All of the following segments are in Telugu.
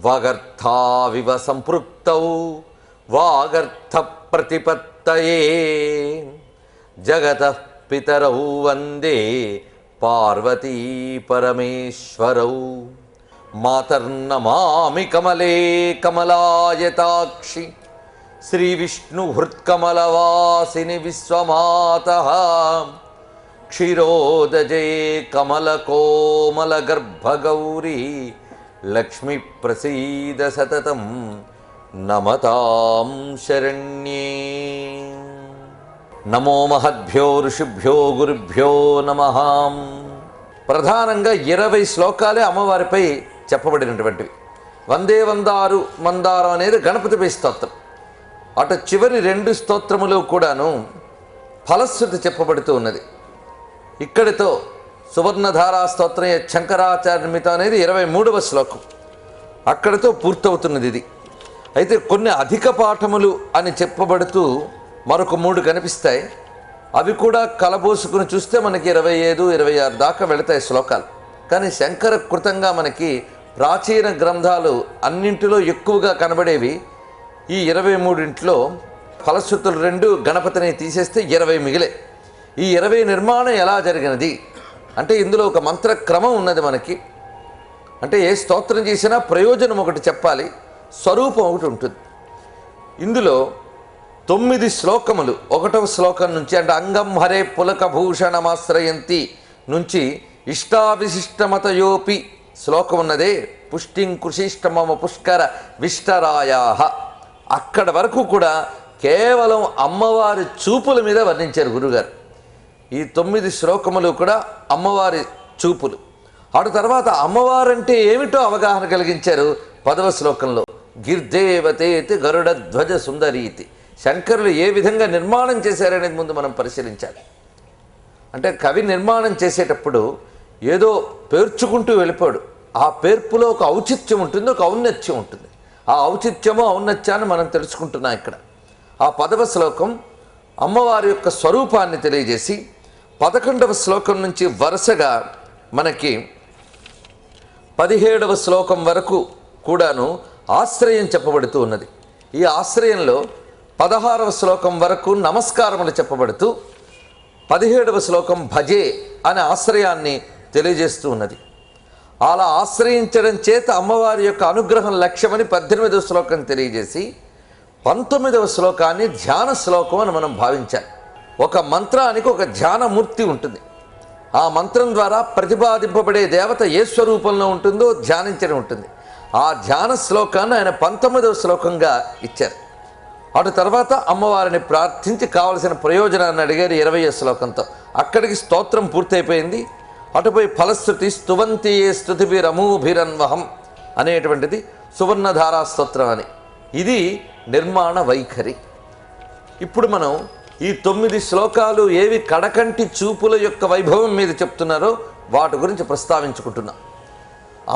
వాగర్థావివ సంపృక్తౌ వాగర్థ ప్రతిపత్తయే జగతః పితరౌ వందే పార్వతీ పరమేశ్వరౌ మాతర్నమామి కమలే కమలాయతాక్షి శ్రీవిష్ణుహృత్కమలవాసిని విశ్వమాతః క్షీరోదజే కమలకోమలగర్భగౌరీ లక్ష్మీ ప్రసీద సతతం నమతాం శరణ్యే. నమో మహద్భ్యో ఋషిభ్యో గురుభ్యో నమః. ప్రధానంగా 20 శ్లోకాలే అమ్మవారిపై చెప్పబడినటువంటివి. వందే వందారు మందారం అనేది గణపతిపై స్తోత్రం. అటు చివరి 2 స్తోత్రములు కూడాను ఫలశ్రుతి చెప్పబడుతూ ఉన్నది. ఇక్కడితో సువర్ణధారా స్తోత్రం శంకరాచార్యమిత అనేది 23వ శ్లోకం, అక్కడితో పూర్తవుతున్నది ఇది. అయితే కొన్ని అధిక పాఠములు అని చెప్పబడుతూ మరొక 3 కనిపిస్తాయి. అవి కూడా కలబోసుకుని చూస్తే మనకి 25, 26 దాకా వెళతాయి శ్లోకాలు. కానీ శంకర కృతంగా మనకి ప్రాచీన గ్రంథాలు అన్నింటిలో ఎక్కువగా కనబడేవి ఈ 23 ఫలశ్రుతులు 2 గణపతిని తీసేస్తే 20 మిగిలే. ఈ 20 నిర్మాణం ఎలా జరిగినది అంటే ఇందులో ఒక మంత్రక్రమం ఉన్నది మనకి. అంటే ఏ స్తోత్రం చేసినా ప్రయోజనం ఒకటి చెప్పాలి, స్వరూపం ఒకటి ఉంటుంది. ఇందులో 9 శ్లోకములు 1వ శ్లోకం నుంచి అంటే అంగం హరే పులకభూషణమాశ్రయంతి నుంచి ఇష్టావిశిష్టమతయోపి శ్లోకం ఉన్నదే పుష్టిం కృషిష్టమమ పుష్కర విష్టరాయా, అక్కడ వరకు కూడా కేవలం అమ్మవారి చూపుల మీద వర్ణించారు గురుగారు. ఈ 9 శ్లోకములు కూడా అమ్మవారి చూపులు. అటు తర్వాత అమ్మవారంటే ఏమిటో అవగాహన కలిగించారు 10వ శ్లోకంలో. గిర్దేవతేతి గరుడధ్వజ సుందరీతి. శంకరులు ఏ విధంగా నిర్మాణం చేశారనేది ముందు మనం పరిశీలించాలి. అంటే కవి నిర్మాణం చేసేటప్పుడు ఏదో పేర్చుకుంటూ వెళ్ళిపోడు. ఆ పేర్పులో ఒక ఔచిత్యం ఉంటుంది, ఒక ఔన్నత్యం ఉంటుంది. ఆ ఔచిత్యము ఔన్నత్యాన్ని మనం తెలుసుకుంటున్నాం ఇక్కడ. ఆ 10వ శ్లోకం అమ్మవారి యొక్క స్వరూపాన్ని తెలియజేసి 11వ శ్లోకం నుంచి వరుసగా మనకి 17వ శ్లోకం వరకు కూడాను ఆశ్రయం చెప్పబడుతూ ఉన్నది. ఈ ఆశ్రయంలో 16వ శ్లోకం వరకు నమస్కారములు చెప్పబడుతూ 17వ శ్లోకం భజే అనే ఆశ్రయాన్ని తెలియజేస్తూ ఉన్నది. అలా ఆశ్రయించడం చేత అమ్మవారి యొక్క అనుగ్రహం లక్ష్యమని 18వ శ్లోకం తెలియజేసి 19వ శ్లోకాన్ని ధ్యాన శ్లోకం అని మనం భావించాలి. ఒక మంత్రానికి ఒక ధ్యానమూర్తి ఉంటుంది. ఆ మంత్రం ద్వారా ప్రతిపాదింపబడే దేవత ఏ స్వరూపంలో ఉంటుందో ధ్యానించడం ఉంటుంది. ఆ ధ్యాన శ్లోకాన్ని ఆయన 19వ శ్లోకంగా ఇచ్చారు. అటు తర్వాత అమ్మవారిని ప్రార్థించి కావలసిన ప్రయోజనాన్ని అడిగారు 20వ శ్లోకంతో. అక్కడికి స్తోత్రం పూర్తయిపోయింది. అటుపై ఫలశ్రుతి స్తువంతియే స్తుతిభిరమూభిరన్వహం అనేటువంటిది సువర్ణధారా స్తోత్రం అని. ఇది నిర్మాణ వైఖరి. ఇప్పుడు మనం ఈ 9 శ్లోకాలు ఏవి కడకంటి చూపుల యొక్క వైభవం మీద చెప్తున్నారో వాటి గురించి ప్రస్తావించుకుంటున్నాం.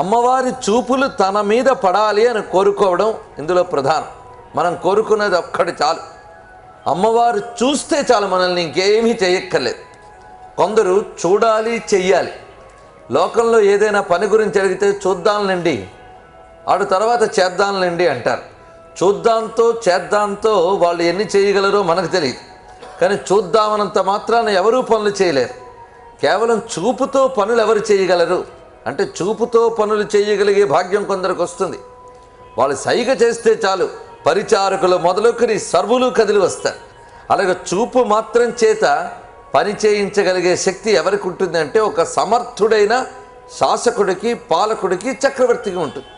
అమ్మవారి చూపులు తన మీద పడాలి అని కోరుకోవడం ఇందులో ప్రధానం. మనం కోరుకున్నది ఒక్కటి చాలు, అమ్మవారు చూస్తే చాలు, మనల్ని ఇంకేమీ చేయక్కర్లేదు. కొందరు చూడాలి చెయ్యాలి. లోకంలో ఏదైనా పని గురించి అడిగితే చూద్దాంలేండి, ఆడు తర్వాత చేద్దాంలేండి అంటారు. చూద్దాంతో చేద్దాంతో వాళ్ళు ఎన్ని చేయగలరో మనకు తెలియదు. కానీ చూద్దామనంత మాత్రాన ఎవరూ పనులు చేయలేరు. కేవలం చూపుతో పనులు ఎవరు చేయగలరు అంటే చూపుతో పనులు చేయగలిగే భాగ్యం కొందరికి వస్తుంది. వాళ్ళు సైగ చేస్తే చాలు, పరిచారకులు మొదలుకొని సర్వులు కదిలి వస్తారు. అలాగే చూపు మాత్రం చేత పని చేయించగలిగే శక్తి ఎవరికి ఉంటుంది అంటే ఒక సమర్థుడైన శాసకుడికి, పాలకుడికి, చక్రవర్తికి ఉంటుంది.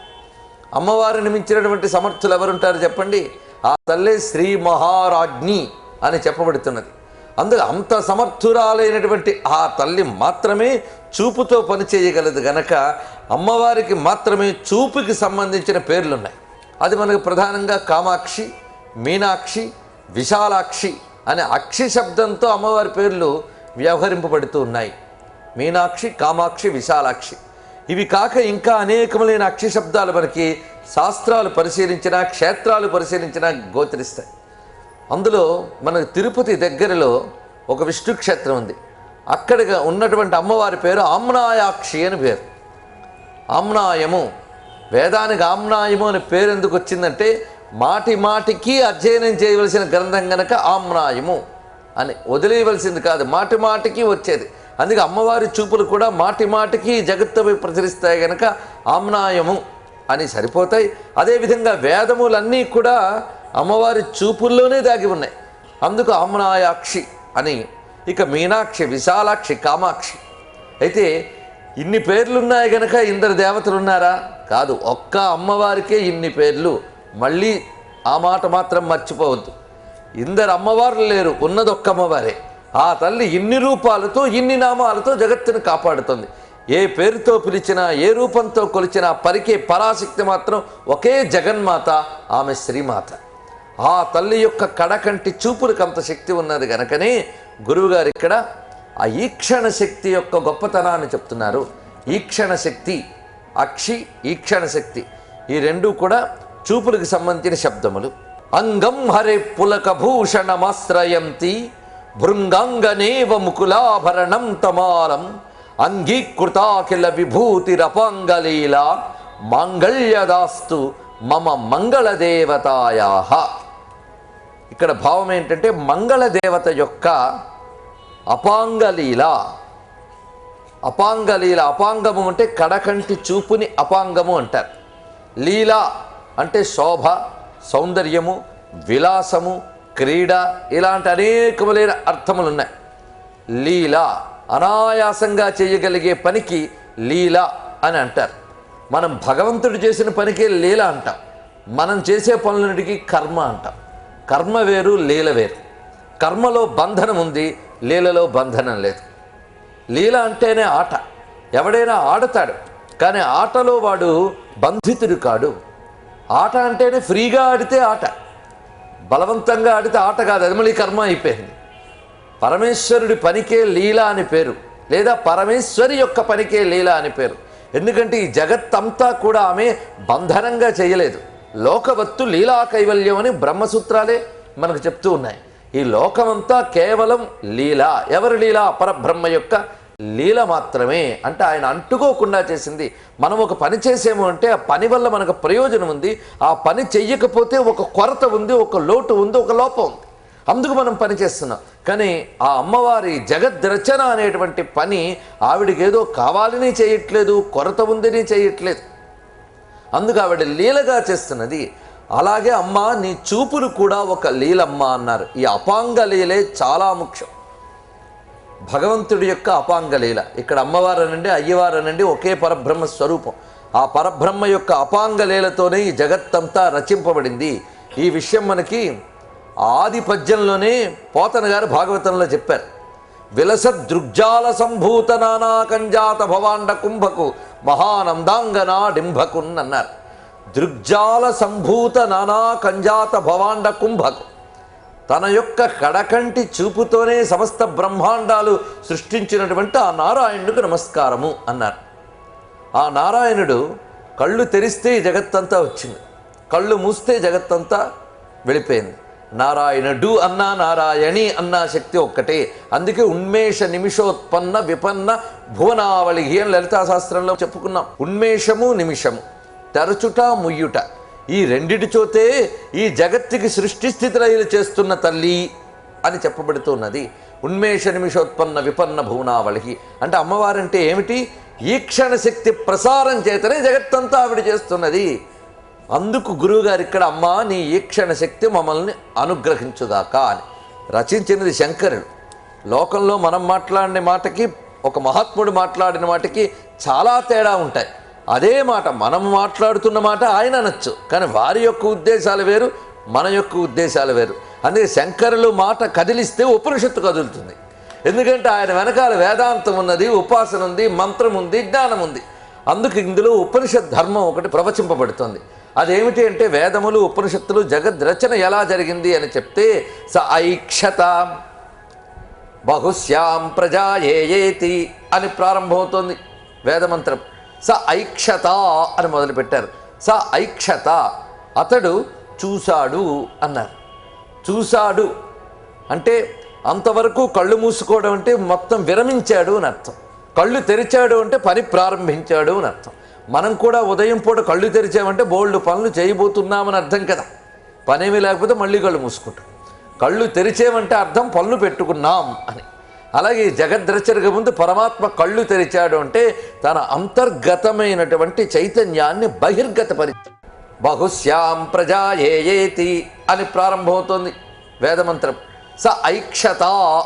అమ్మవారిని మించినటువంటి సమర్థులు ఎవరుంటారు చెప్పండి? ఆ తల్లే శ్రీ మహారాజ్ఞి అని చెప్పబడుతున్నది. అందుకే అంత సమర్థురాలైనటువంటి ఆ తల్లి మాత్రమే చూపుతో పని చేయగలదు గనక అమ్మవారికి మాత్రమే చూపుకి సంబంధించిన పేర్లున్నాయి. అది మనకు ప్రధానంగా కామాక్షి, మీనాక్షి, విశాలాక్షి అనే అక్షి శబ్దంతో అమ్మవారి పేర్లు వ్యవహరింపబడుతూ ఉన్నాయి. మీనాక్షి, కామాక్షి, విశాలాక్షి. ఇవి కాక ఇంకా అనేకములైన అక్షి శబ్దాలు మనకి శాస్త్రాలు పరిశీలించినా, క్షేత్రాలు పరిశీలించినా గోచరిస్తాయి. అందులో మనకు తిరుపతి దగ్గరలో ఒక విష్ణు క్షేత్రం ఉంది. అక్కడ ఉన్నటువంటి అమ్మవారి పేరు ఆమ్నాయాక్షి అని పేరు. ఆమ్నాయము వేదానికి ఆమ్నాయము అనే పేరు ఎందుకు వచ్చిందంటే మాటి మాటికి అధ్యయనం చేయవలసిన గ్రంథం గనక ఆమ్నాయము అని, వదిలేయవలసింది కాదు, మాటి మాటికి వచ్చేది. అందుకే అమ్మవారి చూపులు కూడా మాటి మాటికి జగత్తుపై ప్రచురిస్తాయి గనక ఆమ్నాయము అని సరిపోతాయి. అదేవిధంగా వేదములన్నీ కూడా అమ్మవారి చూపుల్లోనే దాగి ఉన్నాయి, అందుకు ఆమ్నాయాక్షి అని. ఇక మీనాక్షి, విశాలాక్షి, కామాక్షి. అయితే ఇన్ని పేర్లున్నాయి గనక ఇందరు దేవతలు ఉన్నారా? కాదు, ఒక్క అమ్మవారికే ఇన్ని పేర్లు. మళ్ళీ ఆ మాట మాత్రం మర్చిపోవద్దు. ఇందరు అమ్మవార్లు లేరు, ఉన్నది ఒక్క అమ్మవారే. ఆ తల్లి ఇన్ని రూపాలతో ఇన్ని నామాలతో జగత్తును కాపాడుతుంది. ఏ పేరుతో పిలిచినా ఏ రూపంతో కొలిచినా పరికే పరాశక్తి మాత్రం ఒకే జగన్మాత, ఆమె శ్రీమాత. ఆ తల్లి యొక్క కడకంటి చూపులకు అంత శక్తి ఉన్నది గనకనే గురువుగారు ఇక్కడ ఆ ఈక్షణ శక్తి యొక్క గొప్పతనాన్ని చెప్తున్నారు. ఈక్షణ శక్తి, అక్షి, ఈక్షణ శక్తి, ఈ రెండూ కూడా చూపులకు సంబంధించిన శబ్దములు. అంగం హరే పులక భూషణమాశ్రయంతి భృంగాంగనేవ ముకులాభరణం తమాలం అంగీకృతాఖిల విభూతిరపాంగలీల మాంగళ్యదాస్తు మమ మంగళదేవతాయా. ఇక్కడ భావం ఏంటంటే మంగళదేవత యొక్క అపాంగలీల. అపాంగలీల, అపాంగము అంటే కడకంటి చూపుని అపాంగము అంటారు. లీల అంటే శోభ, సౌందర్యము, విలాసము, క్రీడ, ఇలాంటి అనేకములైన అర్థములు ఉన్నాయి. లీల అనాయాసంగా చేయగలిగే పనికి లీల అని అంటారు. మనం భగవంతుడు చేసిన పనికే లీల అంటాం. మనం చేసే పనులన్నిటికీ కర్మ అంటాం. కర్మ వేరు, లీల వేరు. కర్మలో బంధనం ఉంది, లీలలో బంధనం లేదు. లీల అంటేనే ఆట. ఎవడైనా ఆడతాడు, కానీ ఆటలో వాడు బంధితుడు కాడు. ఆట అంటేనే ఫ్రీగా ఆడితే ఆట, బలవంతంగా ఆడితే ఆట కాదు, అది మళ్ళీ కర్మ అయిపోయింది. పరమేశ్వరుడి పనికే లీల అని పేరు, లేదా పరమేశ్వరి యొక్క పనికే లీల అని పేరు. ఎందుకంటే ఈ జగత్తంతా కూడా ఆమె బంధనంగా చేయలేదు. లోకవత్తు లీలా కైవల్యం అని బ్రహ్మసూత్రాలే మనకు చెప్తూ ఉన్నాయి. ఈ లోకమంతా కేవలం లీల. ఎవరి లీల? పరబ్రహ్మ యొక్క లీల మాత్రమే. అంటే ఆయన అంటుకోకుండా చేసింది. మనం ఒక పని చేసేమో అంటే ఆ పని వల్ల మనకు ప్రయోజనం ఉంది, ఆ పని చెయ్యకపోతే ఒక కొరత ఉంది, ఒక లోటు ఉంది, ఒక లోపం ఉంది, అందుకు మనం పని చేస్తున్నాం. కానీ ఆ అమ్మవారి జగద్రచన అనేటువంటి పని ఆవిడికి ఏదో కావాలని చేయట్లేదు, కొరత ఉందని చేయట్లేదు, అందుకు ఆవిడ లీలగా చేస్తున్నది. అలాగే అమ్మ నీ చూపులు కూడా ఒక లీలమ్మ అన్నారు. ఈ అపాంగ లీలే చాలా ముఖ్యం. భగవంతుడి యొక్క అపాంగ లీల. ఇక్కడ అమ్మవారనండి, అయ్యవారనండి ఒకే పరబ్రహ్మ స్వరూపం. ఆ పరబ్రహ్మ యొక్క అపాంగ లీలతోనే ఈ జగత్తంతా రచింపబడింది. ఈ విషయం మనకి ఆది పద్యంలోనే పోతన గారు భాగవతంలో చెప్పారు. విలసద్ దృగ్జాల సంభూత నానాకంజాత భవాండ కుంభకు మహానందాంగనా డింభకున్ అన్నారు. దృగ్జాల సంభూత నానా కంజాత భవాండ కుంభకు, తన యొక్క కడకంటి చూపుతోనే సమస్త బ్రహ్మాండాలు సృష్టించినటువంటి ఆ నారాయణుడికి నమస్కారము అన్నారు. ఆ నారాయణుడు కళ్ళు తెరిస్తే ఈ జగత్తంతా వచ్చింది, కళ్ళు మూస్తే జగత్తంతా వెళ్ళిపోయింది. నారాయణుడు అన్నా నారాయణి అన్నా శక్తి ఒక్కటే. అందుకే ఉన్మేష నిమిషోత్పన్న విపన్న భువనావళి అని లలితా శాస్త్రంలో చెప్పుకున్నాం. ఉన్మేషము, నిమిషము, తెరచుట, ముయ్యుట, ఈ రెండిటిచోతే ఈ జగత్తుకి సృష్టి స్థితిలయలు చేస్తున్న తల్లి అని చెప్పబడుతున్నది. ఉన్మేష నిమిషోత్పన్న విపన్న భువనావళి అంటే అమ్మవారంటే ఏమిటి? ఈక్షణ శక్తి ప్రసారం చేతనే జగత్తంతా ఆవిడ చేస్తున్నది. అందుకు గురువుగారు ఇక్కడ అమ్మ నీ ఈక్షణ శక్తి మమ్మల్ని అనుగ్రహించుగాక అని రచించినది శంకరుడు. లోకంలో మనం మాట్లాడిన మాటకి ఒక మహాత్ముడు మాట్లాడిన మాటకి చాలా తేడా ఉంటాయి. అదే మాట మనం మాట్లాడుతున్న మాట ఆయన అనొచ్చు, కానీ వారి యొక్క ఉద్దేశాలు వేరు, మన యొక్క ఉద్దేశాలు వేరు. అందుకే శంకరులు మాట కదిలిస్తే ఉపనిషత్తు కదులుతుంది. ఎందుకంటే ఆయన వెనకాల వేదాంతం ఉన్నది, ఉపాసన ఉంది, మంత్రం ఉంది, జ్ఞానం ఉంది. అందుకు ఇందులో ఉపనిషత్ ధర్మం ఒకటి ప్రవచింపబడుతుంది. అదేమిటి అంటే వేదములు, ఉపనిషత్తులు జగద్రచన ఎలా జరిగింది అని చెప్తే స ఐక్షత బహుశ్యాం ప్రజాయేతి అని ప్రారంభమవుతోంది వేదమంత్రం. స ఐక్షత అని మొదలుపెట్టారు. స ఐక్షత అతడు చూశాడు అన్నారు. చూశాడు అంటే అంతవరకు కళ్ళు మూసుకోవడం అంటే మొత్తం విరమించాడు అని అర్థం. కళ్ళు తెరిచాడు అంటే పని ప్రారంభించాడు అని అర్థం. మనం కూడా ఉదయం పూట కళ్ళు తెరిచామంటే బోల్డ్ పనులు చేయబోతున్నామని అర్థం కదా. పనేమీ లేకపోతే మళ్ళీ కళ్ళు మూసుకుంటాం. కళ్ళు తెరిచేమంటే అర్థం పనులు పెట్టుకున్నాం అని. అలాగే జగద్రచనకు ముందు పరమాత్మ కళ్ళు తెరిచాడు అంటే తన అంతర్గతమైనటువంటి చైతన్యాన్ని బహిర్గతపరి బహుశ్యాం ప్రజాయేతి అని ప్రారంభమవుతోంది వేదమంత్రం. స ఐక్షత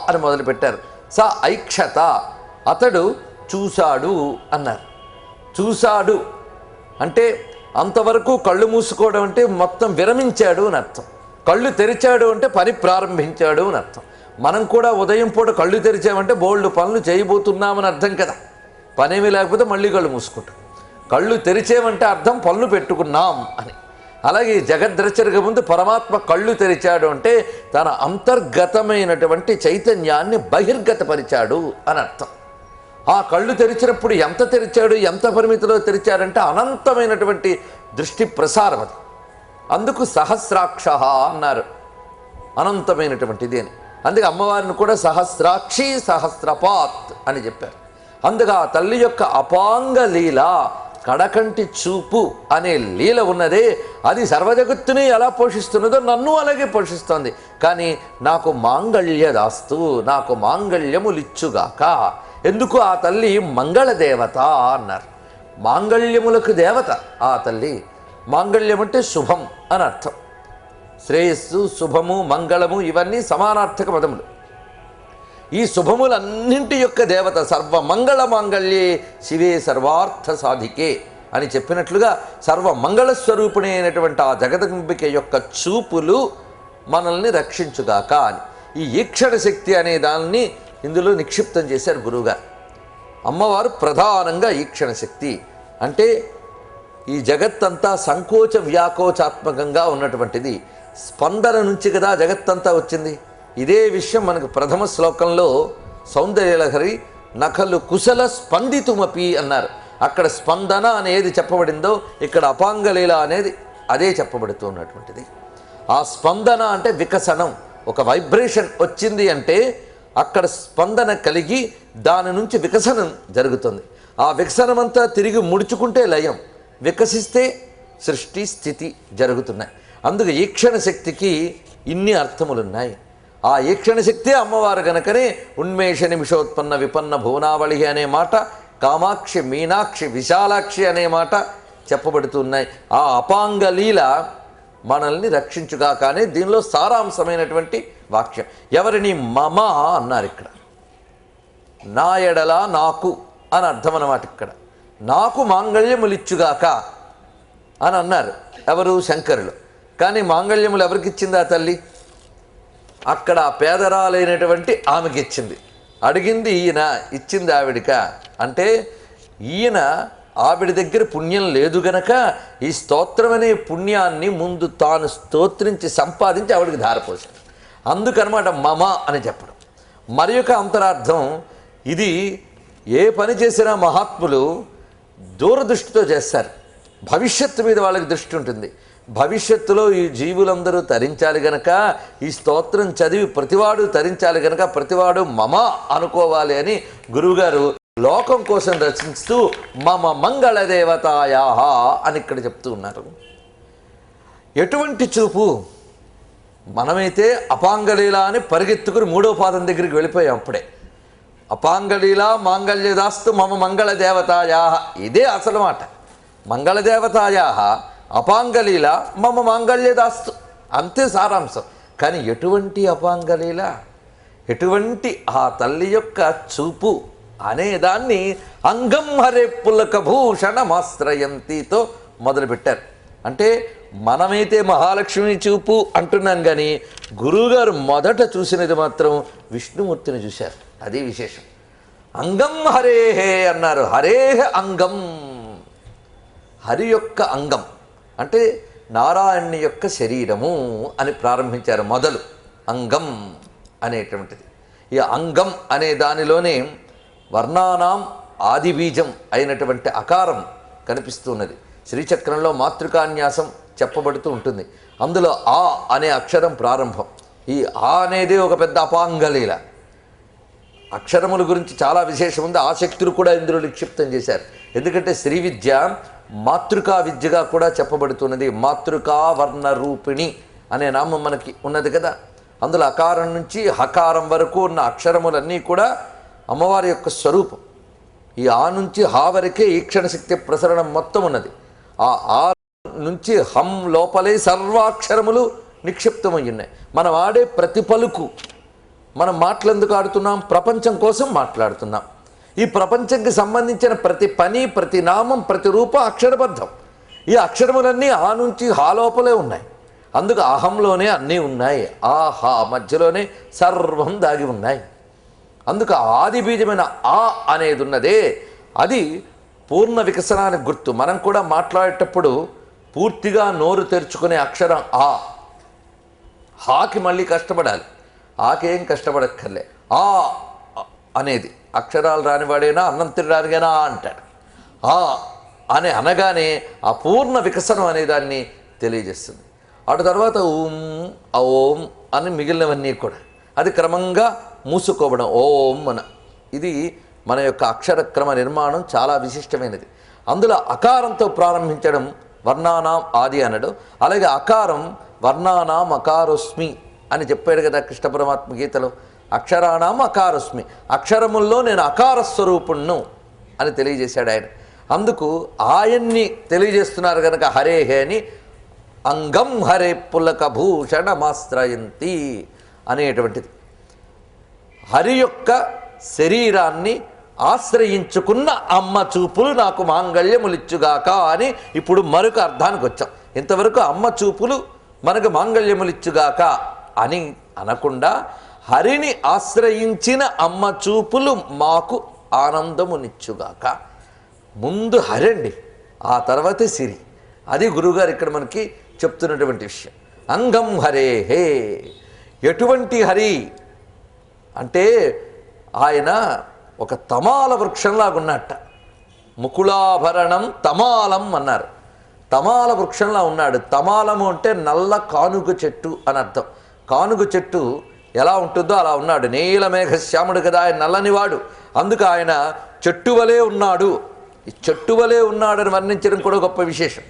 అని మొదలుపెట్టారు. స ఐక్షత, అతడు చూశాడు అన్నారు. చూశాడు అంటే అంతవరకు కళ్ళు మూసుకోవడం అంటే మొత్తం విరమించాడు అని అర్థం. కళ్ళు తెరిచాడు అంటే పని ప్రారంభించాడు అని అర్థం. మనం కూడా ఉదయం పూట కళ్ళు తెరిచామంటే బోల్డ్ పనులు చేయబోతున్నామని అర్థం కదా. పనేమీ లేకపోతే మళ్ళీ కళ్ళు మూసుకుంటాం. కళ్ళు తెరిచేమంటే అర్థం పనులు పెట్టుకున్నాం అని. అలాగే జగద్రచనకు ముందు పరమాత్మ కళ్ళు తెరిచాడు అంటే తన అంతర్గతమైనటువంటి చైతన్యాన్ని బహిర్గతపరిచాడు అని అర్థం. ఆ కళ్ళు తెరిచినప్పుడు ఎంత తెరిచాడు, ఎంత పరిమితిలో తెరిచాడంటే అనంతమైనటువంటి దృష్టి ప్రసారం అది. అందుకు సహస్రాక్ష అన్నారు, అనంతమైనటువంటిది అని. అందుకే అమ్మవారిని కూడా సహస్రాక్షి సహస్రపాత్ అని చెప్పారు. అందుకు ఆ తల్లి యొక్క అపాంగ లీల, కడకంటి చూపు అనే లీల ఉన్నదే, అది సర్వజగత్తుని ఎలా పోషిస్తున్నదో నన్ను అలాగే పోషిస్తోంది. కానీ నాకు మాంగళ్యదాస్తు, నాకు మాంగళ్యములిచ్చుగాక. ఎందుకు? ఆ తల్లి మంగళదేవత అన్నారు. మాంగళ్యములకు దేవత ఆ తల్లి. మాంగళ్యం అంటే శుభం అని అర్థం. శ్రేయస్సు, శుభము, మంగళము ఇవన్నీ సమానార్థక పదములు. ఈ శుభములన్నింటి యొక్క దేవత సర్వమంగళ మాంగళ్యే శివే సర్వార్థ సాధికే అని చెప్పినట్లుగా సర్వమంగళస్వరూపిణి అయినటువంటి ఆ జగదంబిక యొక్క చూపులు మనల్ని రక్షించుగాక అని. ఈ ఈక్షణ శక్తి అనే దాన్ని ఇందులో నిక్షిప్తం చేశారు గురువుగారు. అమ్మవారు ప్రధానంగా ఈక్షణ శక్తి అంటే ఈ జగత్తంతా సంకోచ వ్యాకోచాత్మకంగా ఉన్నటువంటిది. స్పందన నుంచి కదా జగత్తంతా వచ్చింది. ఇదే విషయం మనకు ప్రథమ శ్లోకంలో సౌందర్యలహరి నఖలు కుశల స్పందితుమపి అన్నారు. అక్కడ స్పందన అనేది చెప్పబడిందో ఇక్కడ అపాంగలీల అనేది అదే చెప్పబడుతూ ఉన్నటువంటిది. ఆ స్పందన అంటే వికసనం, ఒక వైబ్రేషన్ వచ్చింది అంటే అక్కడ స్పందన కలిగి దాని నుంచి వికసనం జరుగుతుంది. ఆ వికసనమంతా తిరిగి ముడుచుకుంటే లయం, వికసిస్తే సృష్టి స్థితి జరుగుతున్నాయి. అందుకు ఈక్షణ శక్తికి ఇన్ని అర్థములున్నాయి. ఆ ఈక్షణ శక్తి అమ్మవారు గనకనే ఉన్మేష నిమిషోత్పన్న విపన్న భువనావళి అనే మాట, కామాక్షి, మీనాక్షి, విశాలాక్షి అనే మాట చెప్పబడుతున్నాయి. ఆ అపాంగలీల మనల్ని రక్షించుగా. కానీ దీనిలో సారాంశమైనటువంటి వాక్యం. ఎవరిని? మమ అన్నారు ఇక్కడ. నా ఎడల, నాకు అని అర్థం అన్నమాట. ఇక్కడ నాకు మాంగళ్యములిచ్చుగాక అని అన్నారు ఎవరు? శంకరులు. కానీ మాంగళ్యములు ఎవరికి ఇచ్చింది ఆ తల్లి? అక్కడ పేదరాలైనటువంటి ఆమెకి ఇచ్చింది. అడిగింది ఈయన, ఇచ్చింది ఆవిడిక. అంటే ఈయన ఆవిడ దగ్గర పుణ్యం లేదు గనక ఈ స్తోత్రం అనే పుణ్యాన్ని ముందు తాను స్తోత్రించి సంపాదించి ఆవిడికి ధారపోసాడు. అందుకనమాట మమ అని చెప్పడం. మరి యొక్క అంతరార్థం ఇది. ఏ పని చేసినా మహాత్ములు దూరదృష్టితో చేస్తారు. భవిష్యత్తు మీద వాళ్ళకి దృష్టి ఉంటుంది. భవిష్యత్తులో ఈ జీవులందరూ తరించాలి గనక ఈ స్తోత్రం చదివి ప్రతివాడు తరించాలి గనక ప్రతివాడు మమ అనుకోవాలి అని గురువుగారు లోకం కోసం రచిస్తూ మమ మంగళదేవతాయా అని ఇక్కడ చెప్తూ ఉన్నారు. ఎటువంటి చూపు! మనమైతే అపాంగలీల అని పరిగెత్తుకుని మూడో పాదం దగ్గరికి వెళ్ళిపోయాం. అప్పుడే అపాంగలీల మాంగళ్యదాస్తు మమ మంగళదేవతాయా, ఇదే అసలు మాట. మంగళదేవతాయా అపాంగలీల మమ మాంగళ్యదాస్తు, అంతే సారాంశం. కానీ ఎటువంటి అపాంగలీల, ఎటువంటి ఆ తల్లి యొక్క చూపు అనేదాన్ని అంగం హరే పులక భూషణమాశ్రయంతితో మొదలుపెట్టారు. అంటే మనమైతే మహాలక్ష్మి చూపు అంటున్నాం, కానీ గురువుగారు మొదట చూసినది మాత్రం విష్ణుమూర్తిని చూశారు. అది విశేషం. అంగం హరేహే అన్నారు. హరేహ అంగం, హరి యొక్క అంగం అంటే నారాయణుని యొక్క శరీరము అని ప్రారంభించారు. మొదలు అంగం అనేటువంటిది. ఈ అంగం అనే దానిలోనే వర్ణానాం ఆదిబీజం అయినటువంటి అకారం కనిపిస్తున్నది. శ్రీచక్రంలో మాతృకాన్యాసం చెప్పబడుతూ ఉంటుంది. అందులో ఆ అనే అక్షరం ప్రారంభం. ఈ ఆ అనేది ఒక పెద్ద అపాంగలీల. అక్షరముల గురించి చాలా విశేషం ఉంది. ఆసక్తులు కూడా ఇందులో నిక్షిప్తం చేశారు. ఎందుకంటే శ్రీ విద్య మాతృకా విద్యగా కూడా చెప్పబడుతున్నది. మాతృకా వర్ణ రూపిణి అనే నామం మనకి ఉన్నది కదా. అందులో అకారం నుంచి హకారం వరకు ఉన్న అక్షరములన్నీ కూడా అమ్మవారి యొక్క స్వరూపం. ఈ ఆ నుంచి హా వరకే ఈక్షణ శక్తి ప్రసరణం మొత్తం ఉన్నది. ఆ నుంచి హం లోపలే సర్వాక్షరములు నిక్షిప్తమై ఉన్నాయి. మనం ఆడే ప్రతి పలుకు, మనం మాటలెందుకు ఆడుతున్నాం? ప్రపంచం కోసం మాట్లాడుతున్నాం. ఈ ప్రపంచంకి సంబంధించిన ప్రతి పని, ప్రతి నామం, ప్రతి రూపం అక్షరబద్ధం. ఈ అక్షరములన్నీ ఆ నుంచి హా లోపలే ఉన్నాయి. అందుకు అహంలోనే అన్నీ ఉన్నాయి, ఆహా మధ్యలోనే సర్వం దాగి ఉన్నాయి. అందుకు ఆది బీజమైన ఆ అనేది ఉన్నదే, అది పూర్ణ వికసనానికి గుర్తు. మనం కూడా మాట్లాడేటప్పుడు పూర్తిగా నోరు తెరుచుకునే అక్షరం ఆ. హాకి మళ్ళీ కష్టపడాలి, ఆకేం కష్టపడక్కర్లే. ఆ అనేది అక్షరాలు రానివాడైనా అన్నం తినడానికైనా అంటాడు. ఆ అని అనగానే ఆ పూర్ణ వికసనం అనే దాన్ని తెలియజేస్తుంది. అటు తర్వాత ఓం ఓం అని మిగిలినవన్నీ కూడా అది క్రమంగా మూసుకోవడం ఓం మన. ఇది మన యొక్క అక్షరక్రమ నిర్మాణం చాలా విశిష్టమైనది. అందులో అకారంతో ప్రారంభించడం వర్ణానాం ఆది అనడం. అలాగే అకారం వర్ణానాం అకారోస్మి అని చెప్పాడు కదా కృష్ణ పరమాత్మ గీతలో. అక్షరాణం అకారోస్మి, అక్షరముల్లో నేను అకార స్వరూపుణ్ణు అని తెలియజేశాడు ఆయన. అందుకు ఆయన్ని తెలియజేస్తున్నారు కనుక హరేహే అని అంగం హరే పులక భూషణమాశ్రయంతి అనేటువంటిది. హరి యొక్క శరీరాన్ని ఆశ్రయించుకున్న అమ్మ చూపులు నాకు మాంగళ్యములిచ్చుగాక అని ఇప్పుడు మరొక అర్థానికి వచ్చాం. ఇంతవరకు అమ్మ చూపులు మనకు మాంగళ్యములిచ్చుగాక అని అనకుండా హరిని ఆశ్రయించిన అమ్మ చూపులు మాకు ఆనందమునిచ్చుగాక. ముందు హరి అండి, ఆ తర్వాతే సిరి. అది గురువుగారు ఇక్కడ మనకి చెప్తున్నటువంటి విషయం. అంగం హరే హే. ఎటువంటి హరి అంటే ఆయన ఒక తమాల వృక్షంలాగా ఉన్నట్ట. ముకుళాభరణం తమాలం అన్నారు. తమాల వృక్షంలా ఉన్నాడు. తమాలము అంటే నల్ల కానుగ చెట్టు అని అర్థం. కానుగ చెట్టు ఎలా ఉంటుందో అలా ఉన్నాడు. నీలమేఘ శ్యాముడు కదా ఆయన, నల్లనివాడు. అందుకు ఆయన చెట్టు వలే ఉన్నాడు. ఈ చెట్టు వలే ఉన్నాడని వర్ణించడం కూడా గొప్ప విశేషం.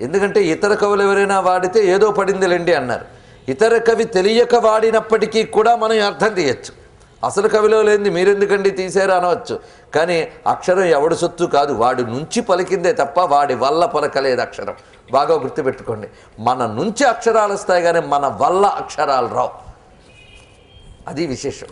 ఎందుకంటే ఇతర కవులు ఎవరైనా వాడితే ఏదో పడిందిలేండి అన్నారు. ఇతర కవి తెలియక వాడినప్పటికీ కూడా మనం అర్థం తీయచ్చు. అసలు కవిలో లేనిది మీరెందుకండి తీశారు అనవచ్చు. కానీ అక్షరం ఎవడు సొత్తు కాదు, వాడి నుంచి పలికిందే తప్ప వాడి వల్ల పలకలేదు అక్షరం. బాగా గుర్తుపెట్టుకోండి. మన నుంచి అక్షరాలు వస్తాయి కానీ మన వల్ల అక్షరాలు రావు. అది విశేషం.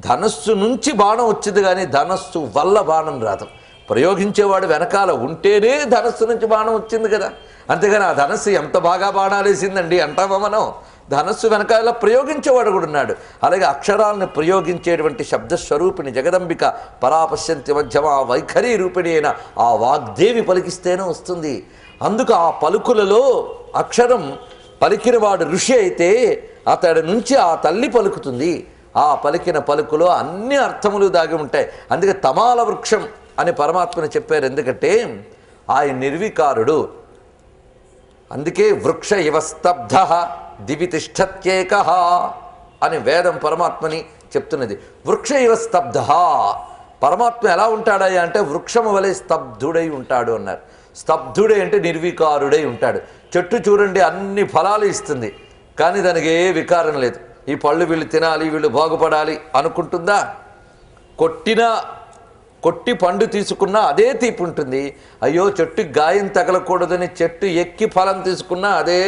ధనస్సు నుంచి బాణం వచ్చింది కానీ ధనస్సు వల్ల బాణం రాదు. ప్రయోగించేవాడు వెనకాల ఉంటేనే ధనస్సు నుంచి బాణం వచ్చింది కదా. అంతేగాని ఆ ధనస్సు ఎంత బాగా బాణాలేసిందండి అంటామా మనం? ధనస్సు వెనకాల ప్రయోగించేవాడు కూడా ఉన్నాడు. అలాగే అక్షరాలను ప్రయోగించేటువంటి శబ్దస్వరూపిణి జగదంబిక పరాపశ్యంతి మధ్యమా వైఖరి రూపిణి అయిన ఆ వాగ్దేవి పలికిస్తేనే వస్తుంది. అందుకు ఆ పలుకులలో అక్షరం పలికినవాడు ఋషి అయితే అతడి నుంచి ఆ తల్లి పలుకుతుంది. ఆ పలికిన పలుకులో అన్ని అర్థములు దాగి ఉంటాయి. అందుకే తమాల వృక్షం అని పరమాత్మని చెప్పారు. ఎందుకంటే ఆయన నిర్వికారుడు. అందుకే వృక్ష ఇవ స్తబ్ధ దివి తిష్టత్యేక అని వేదం పరమాత్మని చెప్తున్నది. వృక్ష ఇవ స్తబ్ధ. పరమాత్మ ఎలా ఉంటాడయ్యా అంటే వృక్షము వలె స్తబ్ధుడై ఉంటాడు అన్నారు. స్తబ్ధుడై అంటే నిర్వికారుడై ఉంటాడు. చెట్టు చూడండి అన్ని ఫలాలు ఇస్తుంది కానీ దానికి ఏ వికారం లేదు. ఈ పళ్ళు వీళ్ళు తినాలి, వీళ్ళు బాగుపడాలి అనుకుంటుందా? కొట్టి పండు తీసుకున్నా అదే తీపి ఉంటుంది. అయ్యో చెట్టుకి గాయం తగలకూడదని చెట్టు ఎక్కి ఫలం తీసుకున్నా అదే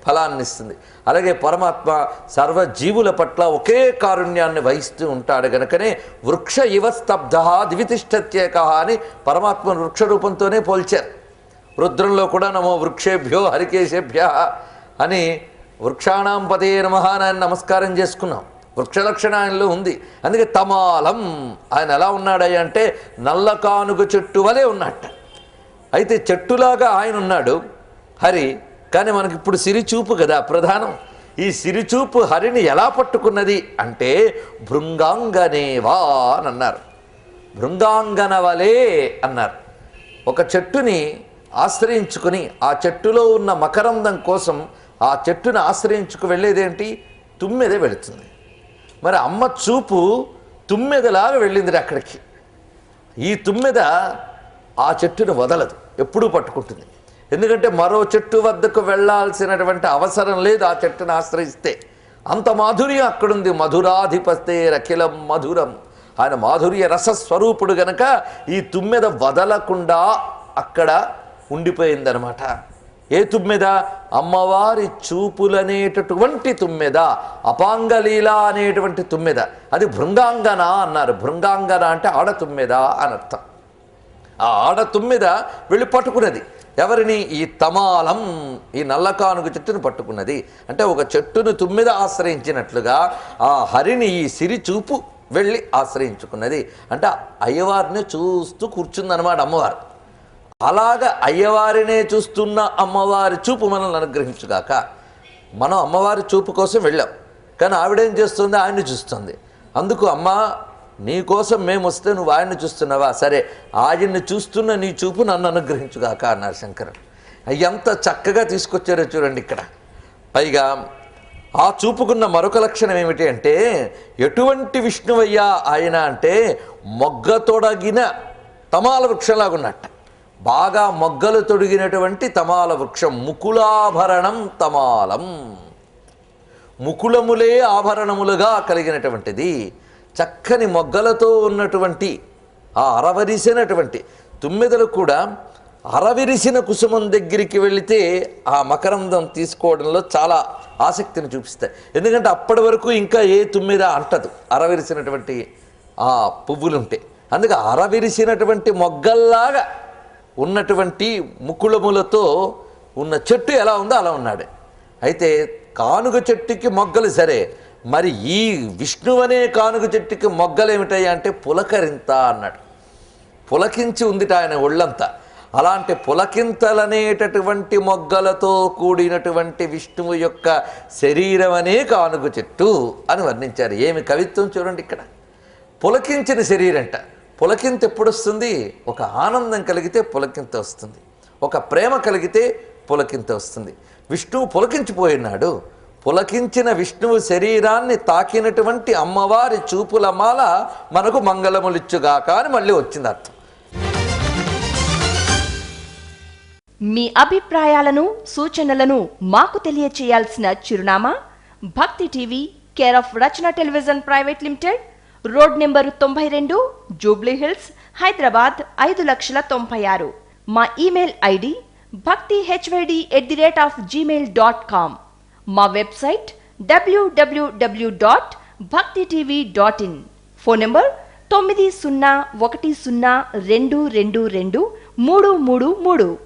ఫలాన్ని ఇస్తుంది. అలాగే పరమాత్మ సర్వజీవుల పట్ల ఒకే కారుణ్యాన్ని వహిస్తూ ఉంటాడు. కనుకనే వృక్ష ఇవ స్తబ్ధ దివితిష్టత్యేక అని పరమాత్మను వృక్ష రూపంతోనే పోల్చారు. రుద్రంలో కూడా నమో వృక్షేభ్యో హరికేశేభ్య అని వృక్షాణం పదే నమః అని నమస్కారం చేసుకున్నాం. వృక్ష లక్షణ ఆయనలో ఉంది. అందుకే తమాలం ఆయన ఎలా ఉన్నాడయ్య అంటే నల్ల కానుగ చెట్టు వలె ఉన్నట్ట. అయితే చెట్టులాగా ఆయన ఉన్నాడు హరి. కానీ మనకి ఇప్పుడు సిరిచూపు కదా ప్రధానం. ఈ సిరిచూపు హరిని ఎలా పట్టుకున్నది అంటే భృంగాంగనేవా అని అన్నారు. భృంగాంగన వలే అన్నారు. ఒక చెట్టుని ఆశ్రయించుకుని ఆ చెట్టులో ఉన్న మకరందం కోసం ఆ చెట్టుని ఆశ్రయించుకు వెళ్ళేదేంటి? తుమ్మెద వెళుతుంది. మరి అమ్మ చూపు తుమ్మెదలాగా వెళ్ళింది అక్కడికి. ఈ తుమ్మెద ఆ చెట్టును వదలదు, ఎప్పుడూ పట్టుకుంటుంది. ఎందుకంటే మరో చెట్టు వద్దకు వెళ్ళాల్సినటువంటి అవసరం లేదు ఆ చెట్టును ఆశ్రయిస్తే. అంత మాధుర్యం అక్కడుంది. మధురాధిపతే రఖిలం మధురం. ఆయన మాధుర్య రసస్వరూపుడు గనక ఈ తుమ్మెద వదలకుండా అక్కడ ఉండిపోయిందనమాట. ఏ తుమ్మెద? అమ్మవారి చూపులనేటటువంటి తుమ్మెద, అపాంగలీల అనేటువంటి తుమ్మెద. అది భృంగాంగన అన్నారు. భృంగాంగన అంటే ఆడ తుమ్మెద అని అర్థం. ఆ ఆడ తుమ్మెద వెళ్ళి పట్టుకున్నది ఎవరిని? ఈ తమాలం, ఈ నల్లకానుగు చెట్టును పట్టుకున్నది. అంటే ఒక చెట్టును తుమ్మెద ఆశ్రయించినట్లుగా ఆ హరిని ఈ సిరి చూపు వెళ్ళి ఆశ్రయించుకున్నది. అంటే అయ్యవారిని చూస్తూ కూర్చుందన్నమాట అమ్మవారు. అలాగ అయ్యవారినే చూస్తున్న అమ్మవారి చూపు మనల్ని అనుగ్రహించుగాక. మనం అమ్మవారి చూపు కోసం వెళ్ళాం, కానీ ఆవిడేం చేస్తుంది? ఆయన్ని చూస్తుంది. అందుకు అమ్మ, నీ కోసం మేము వస్తే నువ్వు ఆయన్ని చూస్తున్నావా? సరే, ఆయన్ని చూస్తున్న నీ చూపు నన్ను అనుగ్రహించుగాక అన్నారు శంకరుడు. ఎంత చక్కగా తీసుకొచ్చారో చూడండి ఇక్కడ. పైగా ఆ చూపుకున్న మరొక లక్షణం ఏమిటి అంటే, ఎటువంటి విష్ణువయ్యా ఆయన అంటే మొగ్గ తొడగిన తమాల వృక్షంలాగున్నట్ట. బాగా మొగ్గలు తొడిగినటువంటి తమాల వృక్షం. ముకులాభరణం తమాలం, ముకులములే ఆభరణములుగా కలిగినటువంటిది. చక్కని మొగ్గలతో ఉన్నటువంటి ఆ అరవరిసినటువంటి తుమ్మెదలు కూడా అరవిరిసిన కుసుమం దగ్గరికి వెళితే ఆ మకరందం తీసుకోవడంలో చాలా ఆసక్తిని చూపిస్తాయి. ఎందుకంటే అప్పటి వరకు ఇంకా ఏ తుమ్మెద అంటదు అరవిరిసినటువంటి ఆ పువ్వులుంటే. అందుకే అరవిరిసినటువంటి మొగ్గల్లాగా ఉన్నటువంటి ముకుళములతో ఉన్న చెట్టు ఎలా ఉందో అలా ఉన్నాడు. అయితే కానుగ చెట్టుకి మొగ్గలు సరే, మరి ఈ విష్ణువనే కానుగ చెట్టుకి మొగ్గలు ఏమిటాయి అంటే పులకరింత అన్నాడు. పులకించి ఉందిట ఆయన ఒళ్ళంతా. అలాంటి పులకింతలనేటటువంటి మొగ్గలతో కూడినటువంటి విష్ణువు యొక్క శరీరం అనే కానుగ చెట్టు అని వర్ణించారు. ఏమి కవిత్వం చూడండి ఇక్కడ. పులకించిన శరీరంట. పులకింత ఎప్పుడు వస్తుంది? ఒక ఆనందం కలిగితే పులకింత వస్తుంది, ఒక ప్రేమ కలిగితే పులకింత వస్తుంది. విష్ణువు పులకించిపోయినాడు. పులకించిన విష్ణువు శరీరాన్ని తాకినటువంటి అమ్మవారి చూపుల మాల మనకు మంగళములిచ్చుగాక అని మళ్ళీ వచ్చింది అర్థం. మీ అభిప్రాయాలను సూచనలను మాకు తెలియచేయాల్సిన చిరునామా భక్తి TV, care of Rachana television private limited, road number 92, Jubilee hills, Hyderabad 5,96,000. మా ఇమెయిల్ ఐడి bhaktihyd@gmail.com. మా వెబ్సైట్ www.bhaktitv.in. Phone number 9010222333.